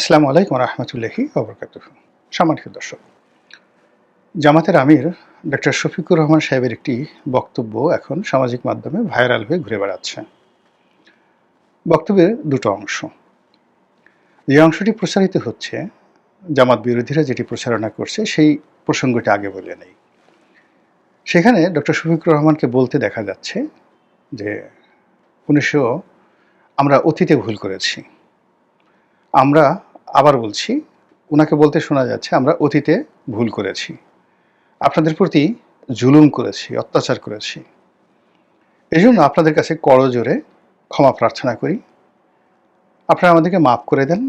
আসসালামু আলাইকুম রহমতুল্লাহি ওবরকাতুহু। সম্মানিত দর্শক, জামাতের আমির ডক্টর শফিকুর রহমান সাহেবের একটি বক্তব্য এখন সামাজিক মাধ্যমে ভাইরাল হয়ে ঘুরে বেড়াচ্ছে। বক্তব্যের দুটো অংশ। যে অংশটি প্রচারিত হচ্ছে, জামাত বিরোধীরা যেটি প্রচারণা করছে সেই প্রসঙ্গটি আগে বলে নেই। সেখানে ডক্টর শফিকুর রহমানকে বলতে দেখা যাচ্ছে যে আমরা অতীতে ভুল করেছি। আমরা আবার বলছি, ওনাকে বলতে শোনা যাচ্ছে আমরা অতীতে ভুল করেছি, আপনাদের প্রতি জুলুম করেছি, অত্যাচার করেছি। এজন্য আপনাদের কাছে করজোরে ক্ষমা প্রার্থনা করি। আপনারা আমাদেরকে মাফ করে দেন,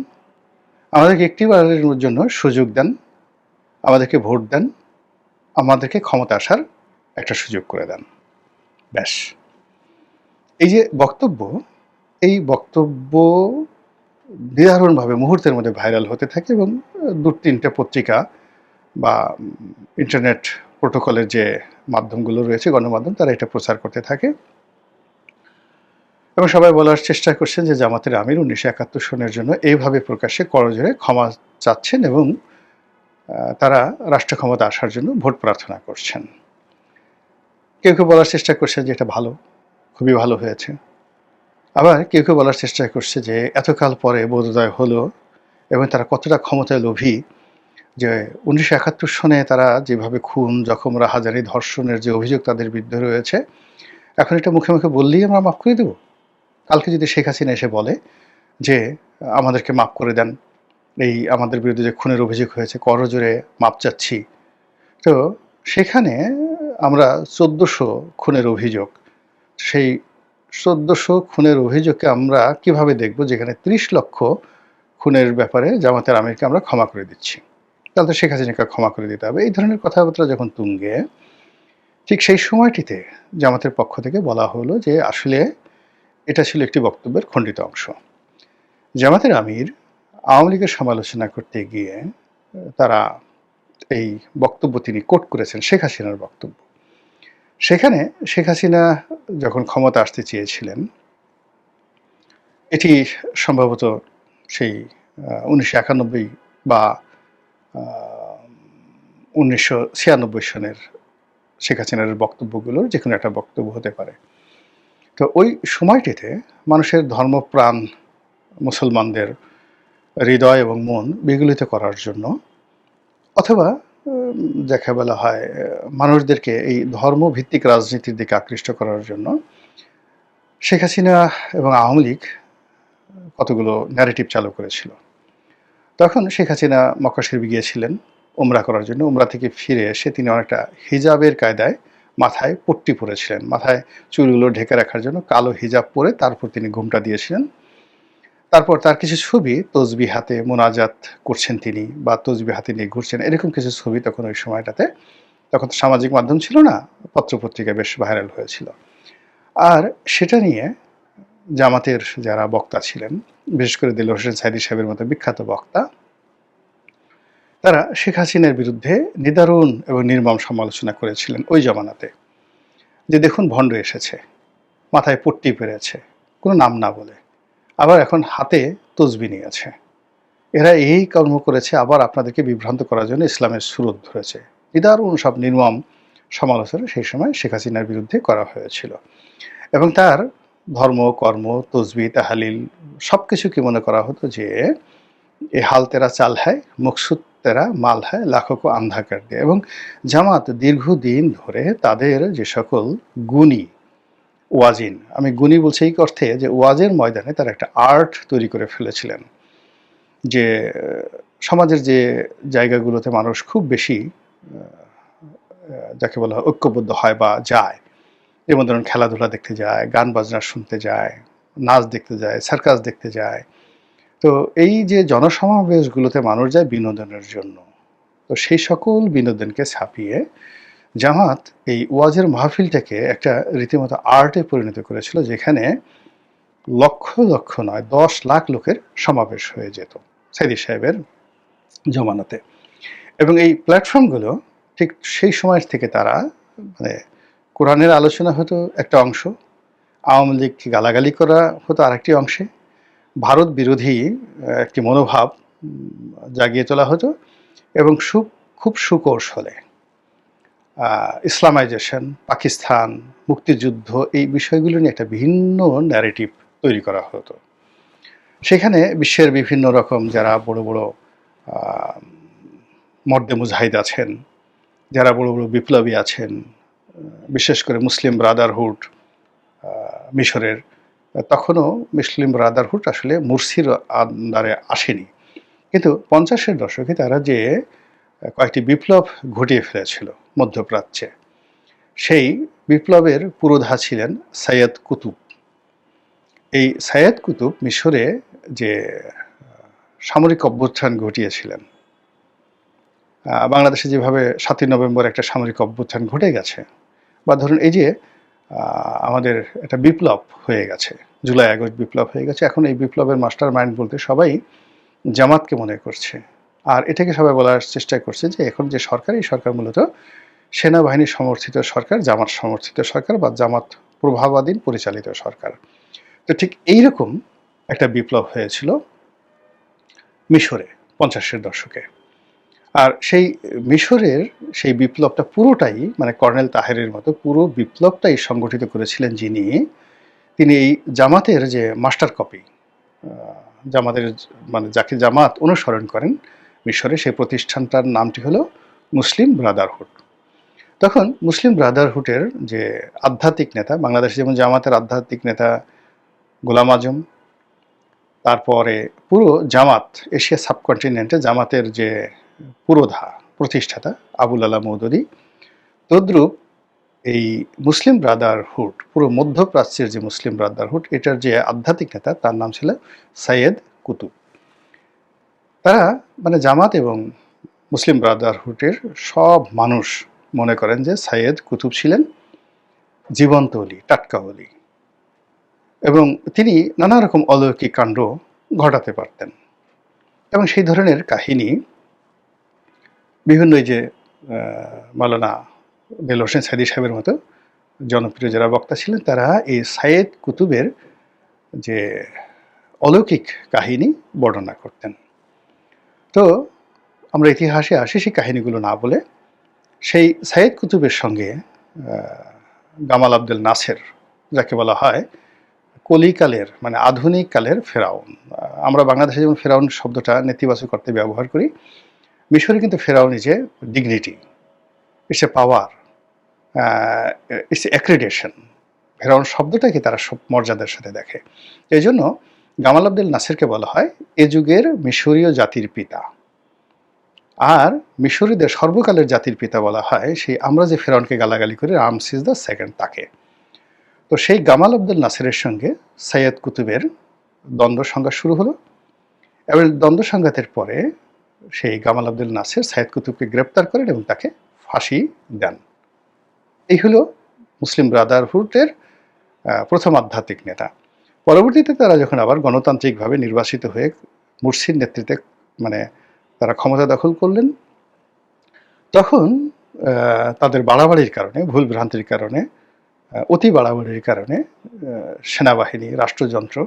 আমাদেরকে একটিবারের জন্য সুযোগ দেন, আমাদেরকে ভোট দেন, আমাদেরকে ক্ষমতা আসার একটা সুযোগ করে দেন। ব্যাস। এই যে বক্তব্য, এই বক্তব্য নিদারুণভাবে মুহূর্তের মধ্যে ভাইরাল হতে থাকে এবং ২-৩টে পত্রিকা বা ইন্টারনেট প্রোটোকলের যে মাধ্যমগুলো রয়েছে, গণমাধ্যম, তারা এটা প্রচার করতে থাকে এবং সবাই বলার চেষ্টা করছেন যে জামাতের আমির ১৯৭১ সনের জন্য এইভাবে প্রকাশ্যে করজোরে ক্ষমা চাচ্ছেন এবং তারা রাষ্ট্র ক্ষমতা আসার জন্য ভোট প্রার্থনা করছেন। কেউ কেউ বলার চেষ্টা করছে যে এটা ভালো, খুবই ভালো হয়েছে। আবার কেউ কেউ বলার চেষ্টা করছে যে এতকাল পরে বোধোদয় হলো এবং তারা কতটা ক্ষমতায় লোভী যে ১৯৭১ সনে তারা যেভাবে খুন, জখম, রাহাজানি, ধর্ষণের যে অভিযোগ তাদের বিরুদ্ধে রয়েছে, এখন এটা মুখে মুখে বললেই আমরা মাফ করে দেব। কালকে যদি শেখ হাসিনা এসে বলে যে আমাদেরকে মাফ করে দেন, এই আমাদের বিরুদ্ধে যে খুনের অভিযোগ হয়েছে করজোরে মাপ চাচ্ছি, তো সেখানে আমরা ১৪০০ খুনের অভিযোগ, সেই ১৪০০ খুনের অভিযোগকে আমরা কিভাবে দেখব যেখানে ৩০ লক্ষ খুনের ব্যাপারে জামাতের আমিরকে আমরা ক্ষমা করে দিচ্ছি, তাহলে তো শেখ হাসিনাকে ক্ষমা করে দিতে হবে। এই ধরনের কথাবার্তা যখন তুঙ্গে, ঠিক সেই সময়টিতে জামাতের পক্ষ থেকে বলা হলো যে আসলে এটা ছিল একটি বক্তব্যের খণ্ডিত অংশ। জামাতের আমির আওয়ামী লীগের সমালোচনা করতে গিয়ে তারা এই বক্তব্য তিনি কোট করেছেন শেখ হাসিনার বক্তব্য। সেখানে শেখ হাসিনা যখন ক্ষমতা আসতে চেয়েছিলেন, এটি সম্ভবত সেই ১৯৯১ বা ১৯৯৬ সনের শেখ হাসিনার বক্তব্যগুলোর যে কোনো একটা বক্তব্য হতে পারে। তো ওই সময়টিতে মানুষের ধর্মপ্রাণ মুসলমানদের হৃদয় এবং মন বিগলিত করার জন্য, অথবা যাকে বলা হয় মানুষদেরকে এই ধর্মভিত্তিক রাজনীতির দিকে আকৃষ্ট করার জন্য শেখ হাসিনা এবং আওয়ামী লীগ কতগুলো ন্যারেটিভ চালু করেছিল। তখন শেখ হাসিনা মক্কা শরীফ গিয়েছিলেন উমরা করার জন্য। উমরা থেকে ফিরে এসে তিনি অনেকটা হিজাবের কায়দায় মাথায় পট্টি পরেছিলেন, মাথায় চুলগুলো ঢেকে রাখার জন্য কালো হিজাব পরে তারপর তিনি ঘুমটা দিয়েছিলেন। তারপর তার কিছু ছবি তসবিহ হাতে মোনাজাত করছেন তিনি, বা তসবিহ হাতে নিয়ে ঘুরছেন, এরকম কিছু ছবি তখন ওই সময়টাতে, তখন তো সামাজিক মাধ্যম ছিল না, পত্রপত্রিকায় বেশ ভাইরাল হয়েছিল। আর সেটা নিয়ে জামাতের যারা বক্তা ছিলেন, বিশেষ করে দেলোয়ার হোসেন সাঈদী সাহেবের মতো বিখ্যাত বক্তা, তারা শেখ হাসিনার বিরুদ্ধে নিদারুণ এবং নির্মম সমালোচনা করেছিলেন ওই জমানাতে, যে দেখুন ভণ্ড এসেছে, মাথায় পট্টি পেরেছে, কোনো নাম না বলে, আবার এখন হাতে তসবি নিয়েছে, এরা এই কর্ম করেছে, আবার আপনাদেরকে বিভ্রান্ত করার জন্য ইসলামের সুরত ধরেছে। নিদারুণ সব নির্মম সমালোচনা সেই সময় শেখ হাসিনার বিরুদ্ধে করা হয়েছিল এবং তার ধর্ম, কর্ম, তসবি, তাহালিল সব কিছুকে মনে করা হতো যে এ হাল তেরা চাল হ্যায়, মকসুদ তেরা মাল হ্যায়, লাখো কো আন্ধা কর দে। এবং জামাত দীর্ঘদিন ধরে তাদের যে সকল গুণী ওয়াজিন, আমি গুণী বলছি এই অর্থে যে ওয়াজের ময়দানে তারা একটা আর্ট তৈরি করে ফেলেছিলেন, যে সমাজের যে জায়গাগুলোতে মানুষ খুব বেশি যাকে বলা হয় ঐক্যবদ্ধ হয় বা যায়, যেমন ধরুন খেলাধুলা দেখতে যায়, গান বাজনা শুনতে যায়, নাচ দেখতে যায়, সার্কাস দেখতে যায়, তো এই যে জনসমাবেশগুলোতে মানুষ যায় বিনোদনের জন্য, তো সেই সকল বিনোদনকে ছাপিয়ে জামাত এই ওয়াজের মাহফিলটাকে একটা রীতিমতো আর্টে পরিণত করেছিল, যেখানে লক্ষ লক্ষ নয় ১০ লাখ লোকের সমাবেশ হয়ে যেত সাঈদী সাহেবের জমানাতে। এবং এই প্ল্যাটফর্মগুলো ঠিক সেই সময় থেকে তারা মানে কোরআনের আলোচনা হতো একটা অংশ, আওয়ামী লীগকে গালাগালি করা হতো আরেকটি অংশে, ভারত বিরোধী একটি মনোভাব জাগিয়ে তোলা হতো এবং খুব সুকৌশলে ইসলামাইজেশন, পাকিস্তান, মুক্তিযুদ্ধ এই বিষয়গুলো নিয়ে একটা ভিন্ন ন্যারেটিভ তৈরি করা হতো। সেখানে বিশ্বের বিভিন্ন রকম যারা বড় বড় মর্দে মুজাহিদ আছেন, যারা বড় বড় বিপ্লবী আছেন, বিশেষ করে মুসলিম ব্রাদারহুড মিশরের, তখনও মুসলিম ব্রাদারহুড আসলে মুরসির আন্ডারে আসেনি, কিন্তু 50-এর দশকে তারা যে কয়েকটি বিপ্লব ঘটিয়ে ফেলেছিল মধ্যপ্রাচ্যে, সেই বিপ্লবের পুরোধা ছিলেন সৈয়দ কুতুব। এই সৈয়দ কুতুব মিশরে যে সামরিক অভ্যুত্থান ঘটিয়েছিলেন, বাংলাদেশে যেভাবে 7ই নভেম্বর একটা সামরিক অভ্যুত্থান ঘটে গেছে, বা ধরুন এই যে আমাদের একটা বিপ্লব হয়ে গেছে, জুলাই আগস্ট বিপ্লব হয়ে গেছে, এখন এই বিপ্লবের মাস্টার মাইন্ড বলতে সবাই জামাতকে মনে করছে। আর এটাকে সবাই বলার চেষ্টা করছে যে এখন যে সরকার, এই সরকার মূলত সেনাবাহিনী সমর্থিত সরকার, জামাত সমর্থিত সরকার বা জামাত প্রভাবাধীন পরিচালিত সরকার। তো ঠিক এইরকম একটা বিপ্লব হয়েছিল মিশরে 50-এর দশকে। আর সেই মিশরের সেই বিপ্লবটা পুরোটাই, মানে কর্নেল তাহেরের মতো পুরো বিপ্লবটাই সংগঠিত করেছিলেন যিনি, তিনি এই জামাতের যে মাস্টার কপি, জামাতের মানে যাকে জামাত অনুসরণ করেন মিশরে, সেই প্রতিষ্ঠানটার নামটি হলো মুসলিম ব্রাদারহুড। তখন মুসলিম ব্রাদারহুডের যে আধ্যাত্মিক নেতা, বাংলাদেশে যেমন জামাতের আধ্যাত্মিক নেতা গোলাম আজম, তারপরে পুরো জামাত এশিয়া সাবকন্টিনেন্টে জামাতের যে পুরোধা প্রতিষ্ঠাতা আবুল আলা মওদুদী, তদ্রূপ এই মুসলিম ব্রাদারহুড, পুরো মধ্যপ্রাচ্যের যে মুসলিম ব্রাদারহুড, এটার যে আধ্যাত্মিক নেতা তার নাম ছিল সৈয়দ কুতুব। তারা মানে জামাত এবং মুসলিম ব্রাদারহুডের সব মানুষ মনে করেন যে সৈয়দ কুতুব ছিলেন জীবন্ত অলি, টাটকা অলি, এবং তিনি নানা রকম অলৌকিক কাণ্ড ঘটাতে পারতেন। এবং সেই ধরনের কাহিনী বিভিন্ন এই যে মাওলানা দেলোয়ার হোসেন সাইদী সাহেবের মতো জনপ্রিয় যারা বক্তা ছিলেন, তারা এই সৈয়দ কুতুবের যে অলৌকিক কাহিনী বর্ণনা করতেন। তো আমরা ইতিহাসে আসি সেই কাহিনীগুলো না বলে, সেই সৈয়দ কুতুবের সঙ্গে গামাল আব্দেল নাসের, যাকে বলা হয় কলিকালের মানে আধুনিক কালের ফেরাউন, আমরা বাংলাদেশে যেমন ফেরাউন শব্দটা নেতিবাচক অর্থে ব্যবহার করি, মিশরে কিন্তু ফেরাউন is a dignity, it's a power, it's accreditation. ফেরাউন শব্দটাকে তারা সব মর্যাদার সাথে দেখে। এই জন্য গামাল আব্দেল নাসেরকে বলা হয় এ যুগের মিশরীয় জাতির পিতা। আর মিশরীদের সর্বকালের জাতির পিতা বলা হয় সেই আমরা যে ফেরাউনকে গালাগালি করি, রামসিস দ্য সেকেন্ড, তাকে। তো সেই গামাল আব্দেল নাসেরের সঙ্গে সৈয়দ কুতুবের দ্বন্দ্ব সংঘাত শুরু হলো, এবং দ্বন্দ্ব সংঘাতের পরে সেই গামাল আব্দেল নাসের সৈয়দ কুতুবকে গ্রেপ্তার করেন এবং তাকে ফাঁসি দেন। এই হলো মুসলিম ব্রাদারহুডের প্রথম আধ্যাত্মিক নেতা। পরবর্তীতে তারা যখন আবার গণতান্ত্রিকভাবে নির্বাচিত হয়ে মুরসির নেতৃত্বে মানে তারা ক্ষমতা দখল করলেন, তখন তাদের বাড়াবাড়ির কারণে, ভুল ভ্রান্তির কারণে, অতি বাড়াবাড়ির কারণে সেনাবাহিনী, রাষ্ট্রযন্ত্র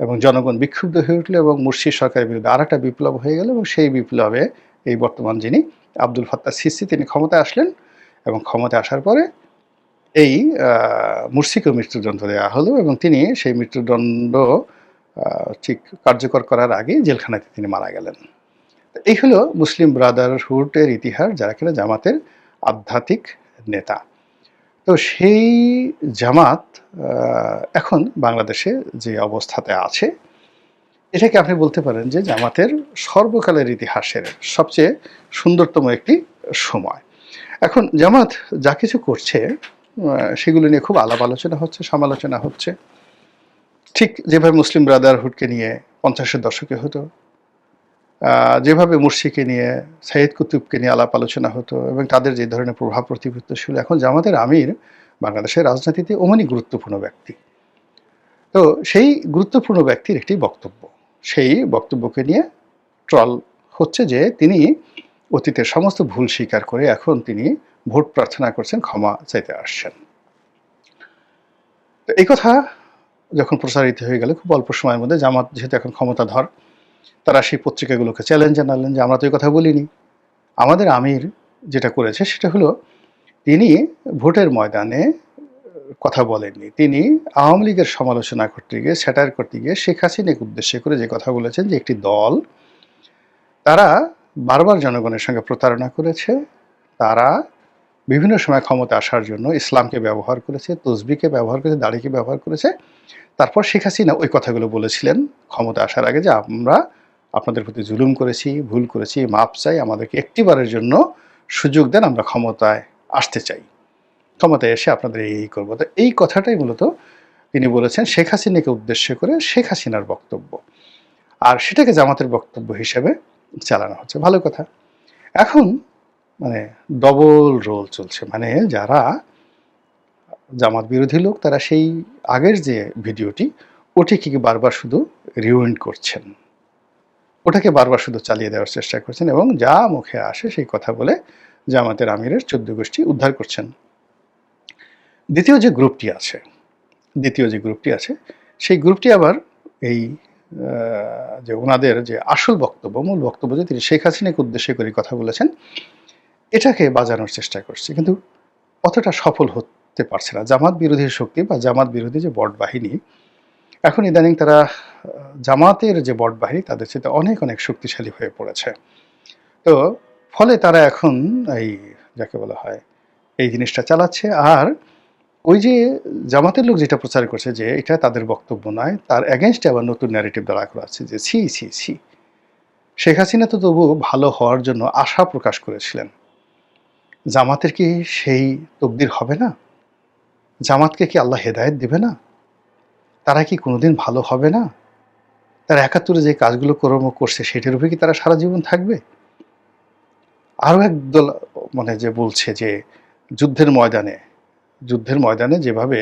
এবং জনগণ বিক্ষুব্ধ হয়ে উঠল এবং মুরসি সরকারের বিরুদ্ধে আর একটা বিপ্লব হয়ে গেল। এবং সেই বিপ্লবে এই বর্তমান যিনি আব্দুল ফাত্তাহ সিসি, তিনি ক্ষমতায় আসলেন, এবং ক্ষমতায় আসার পরে এই মুরসিকে মৃত্যুদণ্ড দেওয়া হলো, এবং তিনি সেই মৃত্যুদণ্ড ঠিক কার্যকর করার আগে জেলখানাতে তিনি মারা গেলেন। এই হলো মুসলিম ব্রাদারহুডের ইতিহাস, যারা কিনা জামাতের আধ্যাত্মিক নেতা। তো সেই জামাত এখন বাংলাদেশে যে অবস্থাতে আছে, এটাকে আপনি বলতে পারেন যে জামাতের সর্বকালের ইতিহাসের সবচেয়ে সুন্দরতম একটি সময়। এখন জামাত যা কিছু করছে সেগুলো নিয়ে খুব আলাপ আলোচনা হচ্ছে, সমালোচনা হচ্ছে। ঠিক যেভাবে মুসলিম ব্রাদারহুডকে নিয়ে 50-এর দশকে হতো, যেভাবে মুরসিকে নিয়ে, সৈয়দ কুতুবকে নিয়ে আলাপ আলোচনা হতো এবং তাদের যে ধরনের প্রভাব প্রতিপত্তি ছিল, এখন জামাতের আমির বাংলাদেশের রাজনীতিতে অমনি গুরুত্বপূর্ণ ব্যক্তি। তো সেই গুরুত্বপূর্ণ ব্যক্তির একটি বক্তব্য, সেই বক্তব্যকে নিয়ে ট্রল হচ্ছে যে তিনি অতীতের সমস্ত ভুল স্বীকার করে এখন তিনি ভোট প্রার্থনা করছেন, ক্ষমা চাইতে আসছেন। তো এই কথা যখন প্রচারিত হয়ে গেল খুব অল্প সময়ের মধ্যে, জামাত যেহেতু এখন ক্ষমতাধর, তারা সেই পত্রিকাগুলোকে চ্যালেঞ্জ জানালেন যে আমরা তো এই কথা বলিনি। আমাদের আমির যেটা করেছে সেটা হলো তিনি ভোটের ময়দানে কথা বলেননি। তিনি আওয়ামী লীগের সমালোচনা করতে গিয়ে, স্যাটায়ার করতে গিয়ে শেখ হাসিনাকে উদ্দেশ্য করে যে কথা বলেছেন যে একটি দল, তারা বারবার জনগণের সঙ্গে প্রতারণা করেছে, তারা বিভিন্ন সময় ক্ষমতা আসার জন্য ইসলামকে ব্যবহার করেছে, তসবিকে ব্যবহার করেছে, দাড়িকে ব্যবহার করেছে। তারপর শেখ হাসিনা ওই কথাগুলো বলেছিলেন ক্ষমতা আসার আগে যে আমরা আপনাদের প্রতি জুলুম করেছি, ভুল করেছি, মাপ চাই, আমাদেরকে একটিবারের জন্য সুযোগ দেন, আমরা ক্ষমতায় আসতে চাই, ক্ষমতায় এসে আপনাদের এই করবো। তো এই কথাটাই মূলত তিনি বলেছেন শেখ হাসিনাকে উদ্দেশ্য করে, শেখ হাসিনার বক্তব্য, আর সেটাকে জামাতের বক্তব্য হিসেবে চালানো হচ্ছে। ভালো কথা। এখন মানে ডবল রোল চলছে, মানে যারা জামাত বিরোধী লোক তারা সেই আগের যে ভিডিওটি ওটিকে বারবার শুধু রিউইন্ড করছেন, ওটাকে বারবার শুধু চালিয়ে দেওয়ার চেষ্টা করছেন এবং যা মুখে আসে সেই কথা বলে জামাতের আমিরের 14 গোষ্ঠী উদ্ধার করছেন। দ্বিতীয় যে গ্রুপটি আছে সেই গ্রুপটি আবার এই যে ওনাদের যে আসল বক্তব্য, মূল বক্তব্য যে তিনি শেখ হাসিনাকে উদ্দেশ্য করে কথা বলেছেন, এটাকে বাজানোর চেষ্টা করছে, কিন্তু অতটা সফল হতে পারছে না। জামাত বিরোধী শক্তি বা জামাত বিরোধী যে বট বাহিনী, এখন ইদানিং তারা জামাতের যে বট বাহিনী তাদের সাথে অনেক অনেক শক্তিশালী হয়ে পড়েছে। তো ফলে তারা এখন এই যাকে বলা হয় এই জিনিসটা চালাচ্ছে। আর ওই যে জামাতের লোক যেটা প্রচার করছে যে এটা তাদের বক্তব্য নয়, তার এগেনস্টে আবার নতুন ন্যারেটিভ দাঁড়া করা আছে যে ছি ছি ছি, শেখ হাসিনা তো তবু ভালো হওয়ার জন্য আশা প্রকাশ করেছিলেন, জামাতের কি সেই তকদির হবে না? জামাতকে কি আল্লাহ হেদায়েত দেবে না? তারা কি কোনোদিন ভালো হবে না? তারা ৭১ যে কাজগুলো কর্ম করছে সেটার উপরে কি তারা সারা জীবন থাকবে? আরও একদল মানে যে বলছে যে যুদ্ধের ময়দানে যেভাবে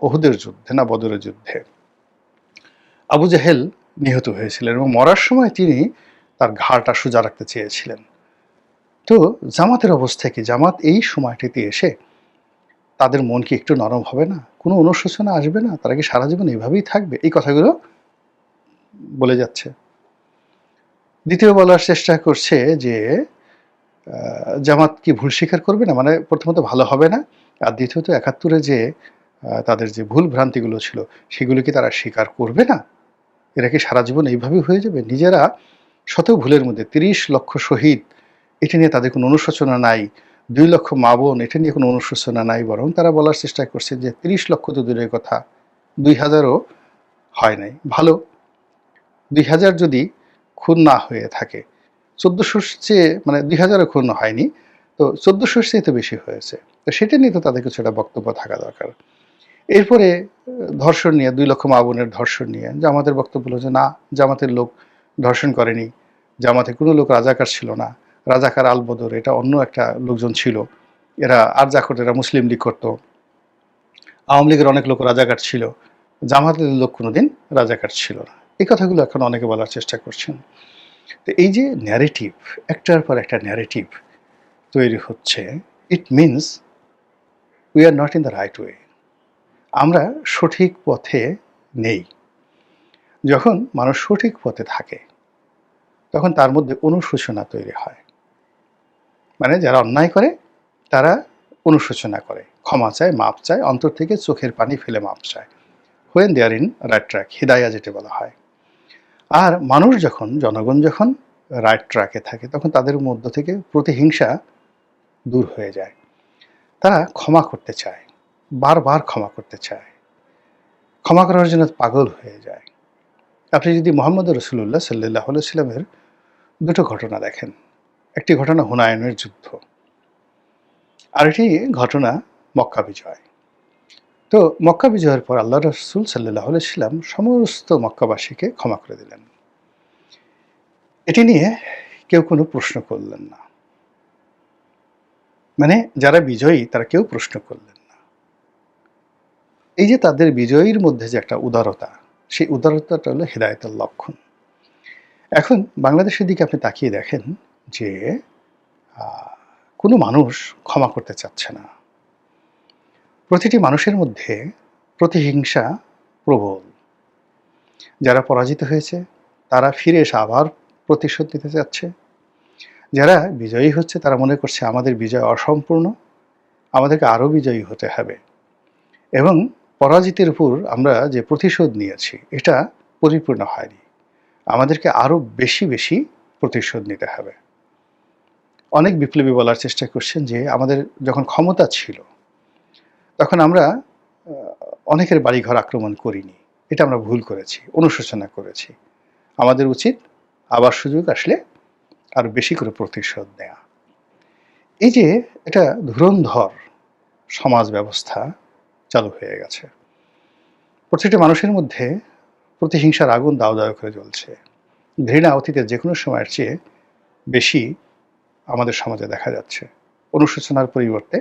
ওহুদের যুদ্ধে আবু জাহেল নিহত হয়েছিলেন এবং মরার সময় তিনি তার ঘাড়টা সোজা রাখতে চেয়েছিলেন। তো জামাতের অবস্থা কি? জামাত এই সময়টিতে এসে তাদের মন কি একটু নরম হবে না? কোনো অনুশোচনা আসবে না? তারা কি সারা জীবন এইভাবেই থাকবে? এই কথাগুলো বলে যাচ্ছে। দ্বিতীয় বলার চেষ্টা করছে যে জামাত কি ভুল স্বীকার করবে না? মানে প্রথমত ভালো হবে না, আর দ্বিতীয়ত ৭১ যে তাদের যে ভুল ভ্রান্তিগুলো ছিল সেগুলো কি তারা স্বীকার করবে না? এরা কি সারা জীবন এইভাবেই হয়ে যাবে? নিজেরা শত ভুলের মধ্যে ৩০ লক্ষ শহীদ, এটা নিয়ে তাদের কোনো অনুশোচনা নাই। ২ লক্ষ মা বোন, এটা নিয়ে কোনো অনুশোচনা নাই। বরং তারা বলার চেষ্টা করছে যে ৩০ লক্ষ তো দূরের কথা, ২,০০০ও হয় নাই। ভালো, ২,০০০ যদি খুন না হয়ে থাকে, ১৪০০ চেয়ে মানে ২,০০০ও খুন হয়নি, তো ১৪০০ চেয়ে তো বেশি হয়েছে। তো সেটা নিয়ে তো তাদের কিছু একটা বক্তব্য থাকা দরকার। এরপরে ধর্ষণ নিয়ে, ২ লক্ষ মা বোনের ধর্ষণ নিয়ে জামাতের বক্তব্য হলো যে না, জামাতের লোক ধর্ষণ করেনি, জামাতে কোনো লোক রাজাকার ছিল না, রাজাকার আলবদর এটা অন্য একটা লোকজন ছিল, এরা আর যা করতো এরা মুসলিম লীগ করতো, আওয়ামী লীগের অনেক লোক রাজাকার ছিল, জামাতের লোক কোনোদিন রাজাকার ছিল না। এই কথাগুলো এখন অনেকে বলার চেষ্টা করছেন। তো এই যে ন্যারেটিভ, একটার পর একটা ন্যারেটিভ তৈরি হচ্ছে, it means we are not in the right way, আমরা সঠিক পথে নেই। যখন মানুষ সঠিক পথে থাকে তখন তার মধ্যে অনুশোচনা তৈরি হয়, মানে যারা অন্যায় করে তারা অনুশোচনা করে, ক্ষমা চায়, মাপ চায়, অন্তর থেকে চোখের পানি ফেলে মাপ চায়, when they are in right track, হিদায়া যেটা বলা হয়। আর মানুষ যখন, জনগণ যখন রাইট ট্র্যাকে থাকে তখন তাদের মধ্য থেকে প্রতিহিংসা দূর হয়ে যায়, তারা ক্ষমা করতে চায়, বারবার ক্ষমা করতে চায়, ক্ষমা করার জন্য পাগল হয়ে যায়। আপনি যদি মোহাম্মদ রসুল্লাহ সাল্লাহ সাল্লামের দুটো ঘটনা দেখেন, একটি ঘটনা হুনায়নের যুদ্ধ, আর একটি ঘটনা মক্কা বিজয়। তো মক্কা বিজয়ের পর আল্লাহ রসুল সাল্লাহ সাল্লাম সমস্ত মক্কাবাসীকে ক্ষমা করে দিলেন, এটি নিয়ে কেউ কোনো প্রশ্ন করলেন না, মানে যারা বিজয়ী তারা কেউ প্রশ্ন করলেন না। এই যে তাদের বিজয়ীর মধ্যে যে একটা উদারতা, সেই উদারতাটা হলো হিদায়াতের লক্ষণ। এখন বাংলাদেশের দিকে আপনি তাকিয়ে দেখেন যে কোনো মানুষ ক্ষমা করতে চাচ্ছে না, প্রতিটি মানুষের মধ্যে প্রতিহিংসা প্রবল। যারা পরাজিত হয়েছে তারা ফিরে এসে আবার প্রতিশোধ নিতে যাচ্ছে। যারা বিজয়ী হচ্ছে তারা মনে করছে আমাদের বিজয় অসম্পূর্ণ, আমাদেরকে আরও বিজয়ী হতে হবে, এবং পরাজিতের উপর আমরা যে প্রতিশোধ নিয়েছি এটা পরিপূর্ণ হয়নি, আমাদেরকে আরও বেশি বেশি প্রতিশোধ নিতে হবে। অনেক বিপ্লবী বলার চেষ্টা করছেন যে আমাদের যখন ক্ষমতা ছিল তখন আমরা অনেকের বাড়িঘর আক্রমণ করিনি, এটা আমরা ভুল করেছি, অনুশোচনা করেছি, আমাদের উচিত আবার সুযোগ আসলে আরও বেশি করে প্রতিশোধ নেওয়া। এই যে এটা ধুরন্ধর সমাজ ব্যবস্থা চালু হয়ে গেছে, প্রত্যেকটা মানুষের মধ্যে প্রতিহিংসার আগুন দাউ দাউ করে জ্বলছে। ঘৃণা অতীতের যে কোনো সময়ের চেয়ে বেশি আমাদের সমাজে দেখা যাচ্ছে। অনুশোচনার পরিবর্তে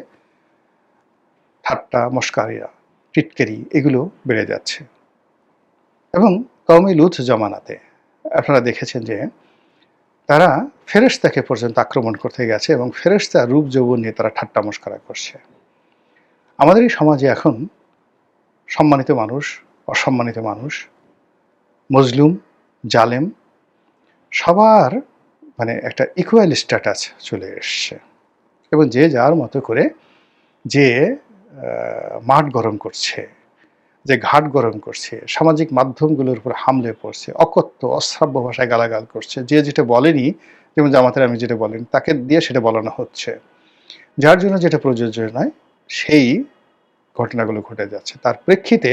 ঠাট্টা, মস্কারিয়া, টিটকারি এগুলো বেড়ে যাচ্ছে। এবং কওমে লূত জমানাতে আপনারা দেখেছেন যে তারা ফেরেশতাকে পর্যন্ত আক্রমণ করতে গেছে এবং ফেরেশতার রূপ যৌবন নিয়ে তারা ঠাট্টা মস্করা করছে। আমাদের এই সমাজে এখন সম্মানিত মানুষ, অসম্মানিত মানুষ, মজলুম, জালেম সবার মানে একটা ইকুয়াল স্ট্যাটাস চলে এসছে, এবং যে যার মতো করে যে মাঠ গরম করছে, যে ঘাট গরম করছে, সামাজিক মাধ্যমগুলোর উপর হামলে পড়ছে, অকথ্য অশ্রাব্য ভাষায় গালাগাল করছে, যে যেটা বলেনি, যেমন জামাতের আমি যেটা বলেন তাকে দিয়ে সেটা বলানো হচ্ছে, যার জন্য যেটা প্রযোজ্য নয় সেই ঘটনাগুলো ঘটে যাচ্ছে। তার প্রেক্ষিতে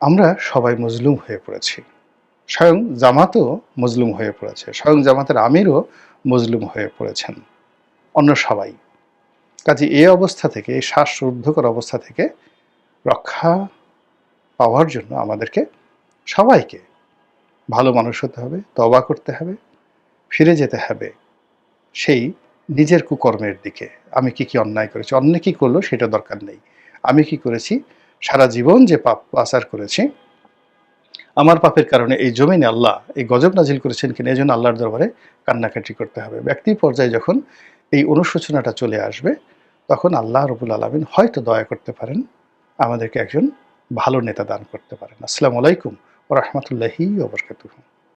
আমরা সবাই মজলুম হয়ে পড়েছি, স্বয়ং জামাতও মজলুম হয়ে পড়েছে, স্বয়ং জামাতের আমিরও মজলুম হয়ে পড়েছেন, অন্য সবাই। কাজে এই অবস্থা থেকে, এই শ্বাসরুদ্ধকর অবস্থা থেকে রক্ষা পাওয়ার জন্য আমাদেরকে সবাইকে ভালো মানুষ হতে হবে, তওবা করতে হবে, ফিরে যেতে হবে সেই নিজের কুকর্মের দিকে। আমি কি কি অন্যায় করেছি, অন্য কি করলো সেটা দরকার নেই, আমি কি করেছি, সারা জীবন যে পাপ আচার করেছি, আমার পাপের কারণে এই জমিনে আল্লাহ এই গজব নাজিল করেছেন কিনা, এই জন্য আল্লাহর দরবারে কান্নাকাটি করতে হবে। ব্যক্তি পর্যায়ে যখন এই অনুশোচনাটা চলে আসবে তখন আল্লাহ রব্বুল আলামিন হয়তো দয়া করতে পারেন, আমাদেরকে একজন ভালো নেতা দান করতে পারেন। আসসালামু আলাইকুম ওয়া রাহমাতুল্লাহি ওয়া বারাকাতুহু।